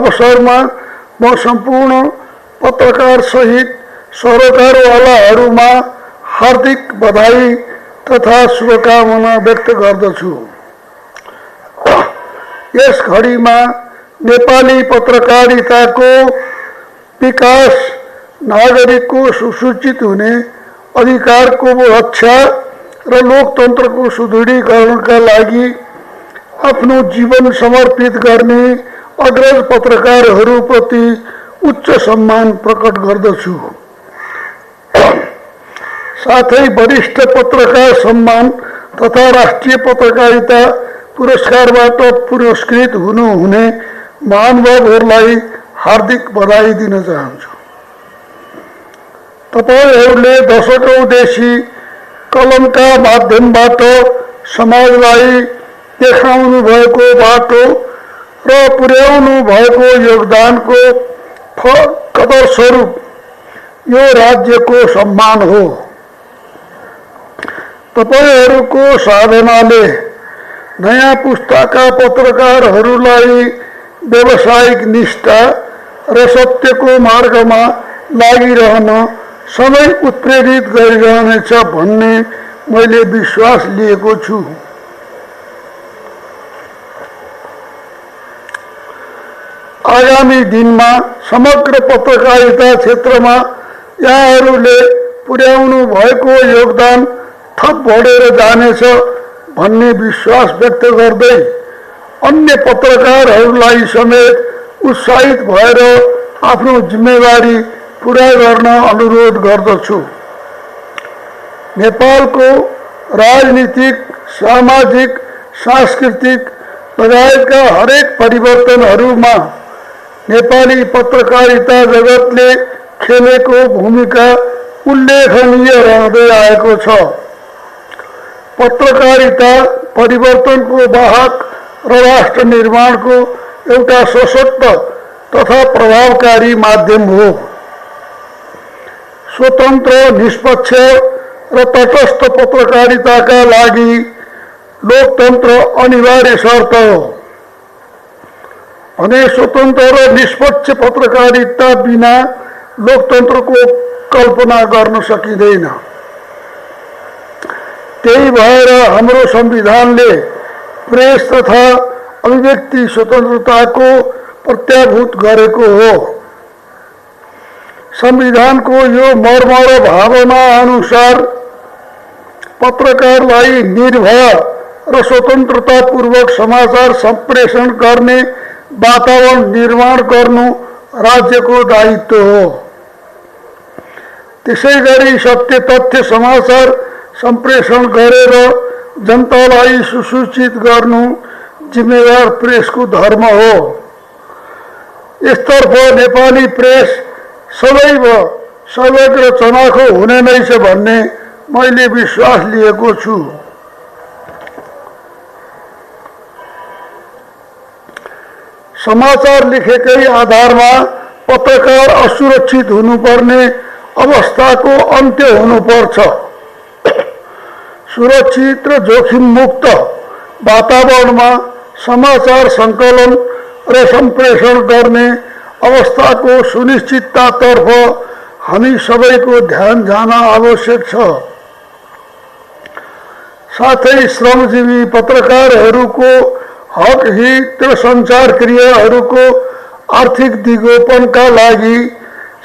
अवसरमा म सम्पूर्ण पत्रकार सहित सरोकारवालाहरूमा हार्दिक बधाई तथा शुभकामना व्यक्त गर्दछु। यस घडीमा नेपाली पत्रकारिताको विकास, नागरिकको सुसूचित हुने अधिकारको रक्षा र लोकतन्त्रको सुदृढीकरणका लागि आफ्नो जीवन समर्पित गर्ने अग्रज पत्रकारहरूप्रति उच्च सम्मान प्रकट गर्दछु। साथै वरिष्ठ पत्रकार सम्मान तथा राष्ट्रिय पत्रकारिता पुरस्कारबाट पुरस्कृत हुनुहुने महानुभावहरूलाई हार्दिक बधाई दिन चाहन्छु। तपाईहरूले दशकौंदेखि कलमका माध्यमबाट समाजलाई देखाउनु भएको बाटो र पुर्याउनु भएको योगदानको कदर स्वरूप यो राज्यको सम्मान हो। तपाईहरूको साधनाले नयाँ पुस्ताका पत्रकारहरूलाई व्यावसायिक निष्ठा र सत्यको मार्गमा लागिरहन सधैँ उत्प्रेरित गरिरहनेछ भन्ने मैले विश्वास लिएको छु। आगामी दिनमा समग्र पत्रकारिता क्षेत्रमा यहाँहरूले पुर्याउनु भएको योगदान थप बढेर जानेछ भन्ने विश्वास व्यक्त गर्दै अन्य पत्रकारहरूलाई समेत उत्साहित भएर आफ्नो जिम्मेवारी पूरा गर्न अनुरोध गर्दछु। नेपालको राजनीतिक, सामाजिक, सांस्कृतिक लगायतका हरेक परिवर्तनहरूमा नेपाली पत्रकारिता जगतले खेलेको भूमिका उल्लेखनीय रहँदै आएको छ। पत्रकारिता परिवर्तनको वाहक र राष्ट्र निर्माणको एउटा सशक्त तथा प्रभावकारी माध्यम हो। स्वतन्त्र, निष्पक्ष र तटस्थ पत्रकारिताका लागि लोकतन्त्र अनिवार्य शर्त हो भने स्वतन्त्र र निष्पक्ष पत्रकारिता बिना लोकतन्त्रको कल्पना गर्न सकिँदैन। त्यही भएर हाम्रो संविधानले प्रेस तथा अभिव्यक्ति स्वतन्त्रताको प्रत्याभूत गरेको हो। संविधानको यो मर्म र भावना अनुसार पत्रकारलाई निर्भय र स्वतन्त्रतापूर्वक समाचार सम्प्रेषण गर्ने वातावरण निर्माण गर्नु राज्यको दायित्व हो। त्यसैगरी सत्य तथ्य समाचार सम्प्रेषण गरेर जनतालाई सुसूचित गर्नु जिम्मेवार प्रेसको धर्म हो। यसतर्फ नेपाली प्रेस सदैव सजग र चनाखो हुने नै छ भन्ने मैले विश्वास लिएको छु। समाचार लेखेकै आधारमा पत्रकार असुरक्षित हुनुपर्ने अवस्थाको अन्त्य हुनुपर्छ। सुरक्षित र जोखिम मुक्त वातावरणमा समाचार सङ्कलन र सम्प्रेषण गर्ने अवस्थाको सुनिश्चिततातर्फ हामी सबैको ध्यान जान आवश्यक छ। साथै श्रमजीवी पत्रकारहरूको हक हित र सञ्चार क्रियाहरूको आर्थिक दिगोपनका लागि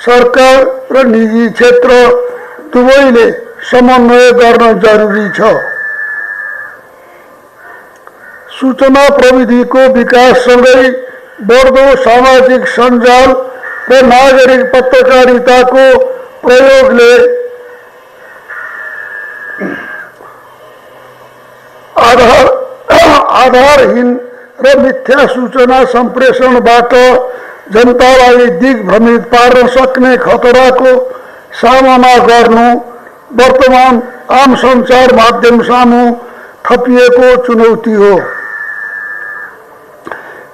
सरकार र निजी क्षेत्र दुवैले समन्वय गर्न जरुरी छ। सूचना प्रविधिको विकाससँगै बढ्दो सामाजिक सञ्जाल र नागरिक पत्रकारिताको प्रयोगले आधारहीन र मिथ्या सूचना सम्प्रेषणबाट जनतालाई दिग्भ्रमित पार्न सक्ने खतराको सामना गर्नु वर्तमान आम सञ्चार माध्यम सामु थपिएको चुनौती हो।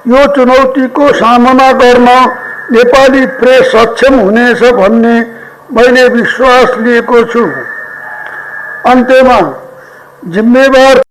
यो चुनौतीको सामना गर्न नेपाली प्रेस सक्षम हुनेछ भन्ने मैले विश्वास लिएको छु। अन्त्यमा जिम्मेवार